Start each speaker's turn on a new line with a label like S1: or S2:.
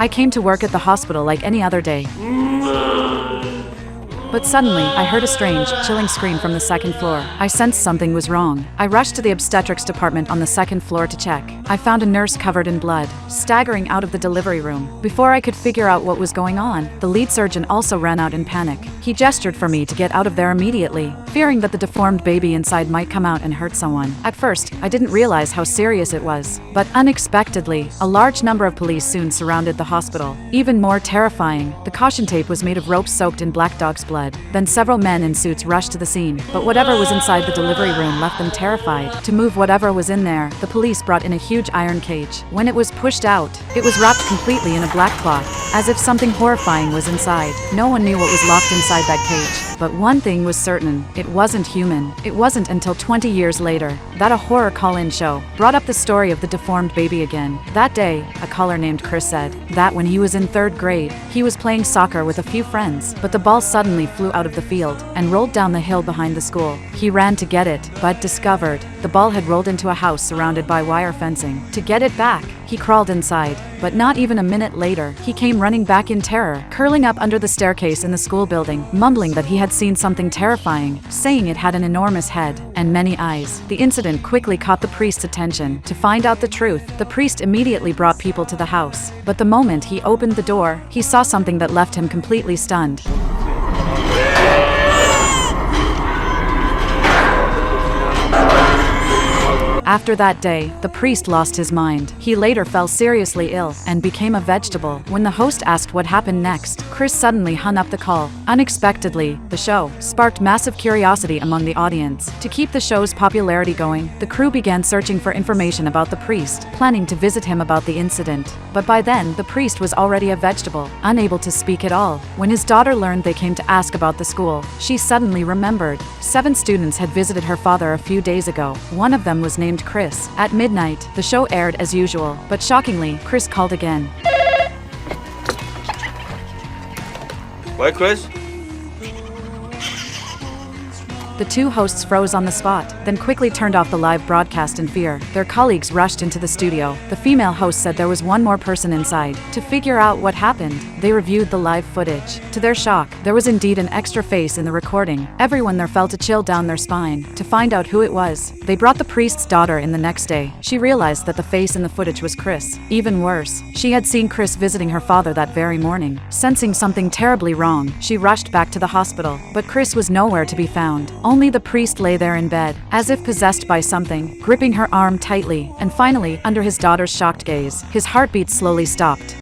S1: I came to work at the hospital like any other day. But suddenly, I heard a strange, chilling scream from the second floor. I sensed something was wrong. I rushed to the obstetrics department on the second floor to check. I found a nurse covered in blood, staggering out of the delivery room. Before I could figure out what was going on, the lead surgeon also ran out in panic. He gestured for me to get out of there immediately, fearing that the deformed baby inside might come out and hurt someone. At first, I didn't realize how serious it was. But unexpectedly, a large number of police soon surrounded the hospital. Even more terrifying, the caution tape was made of rope soaked in black dog's blood. Then several men in suits rushed to the scene, but whatever was inside the delivery room left them terrified. To move whatever was in there, the police brought in a huge iron cage. When it was pushed out, it was wrapped completely in a black cloth, as if something horrifying was inside. No one knew what was locked inside that cage. But one thing was certain, it wasn't human. It wasn't until 20 years later that a horror call-in show brought up the story of the deformed baby again. That day, a caller named Chris said that when he was in 3rd grade, he was playing soccer with a few friends, but the ball suddenly flew out of the field and rolled down the hill behind the school. He ran to get it, but discovered the ball had rolled into a house surrounded by wire fencing. To get it back, he crawled inside, but not even a minute later, he came running back in terror, curling up under the staircase in the school building, mumbling that he had seen something terrifying, saying it had an enormous head and many eyes. The incident quickly caught the priest's attention. To find out the truth, the priest immediately brought people to the house. But the moment he opened the door, he saw something that left him completely stunned. After that day, the priest lost his mind. He later fell seriously ill and became a vegetable. When the host asked what happened next, Chris suddenly hung up the call. Unexpectedly, the show sparked massive curiosity among the audience. To keep the show's popularity going, the crew began searching for information about the priest, planning to visit him about the incident. But by then, the priest was already a vegetable, unable to speak at all. When his daughter learned they came to ask about the school, she suddenly remembered. 7 students had visited her father a few days ago. One of them was named Chris. At midnight, the show aired as usual, but shockingly, Chris called again.
S2: What, Chris?
S1: The 2 hosts froze on the spot, then quickly turned off the live broadcast in fear. Their colleagues rushed into the studio. The female host said there was one more person inside. To figure out what happened, they reviewed the live footage. To their shock, there was indeed an extra face in the recording. Everyone there felt a chill down their spine. To find out who it was, they brought the priest's daughter in the next day. She realized that the face in the footage was Chris. Even worse, she had seen Chris visiting her father that very morning. Sensing something terribly wrong, she rushed back to the hospital, but Chris was nowhere to be found. Only the priest lay there in bed, as if possessed by something, gripping her arm tightly, and finally, under his daughter's shocked gaze, his heartbeat slowly stopped.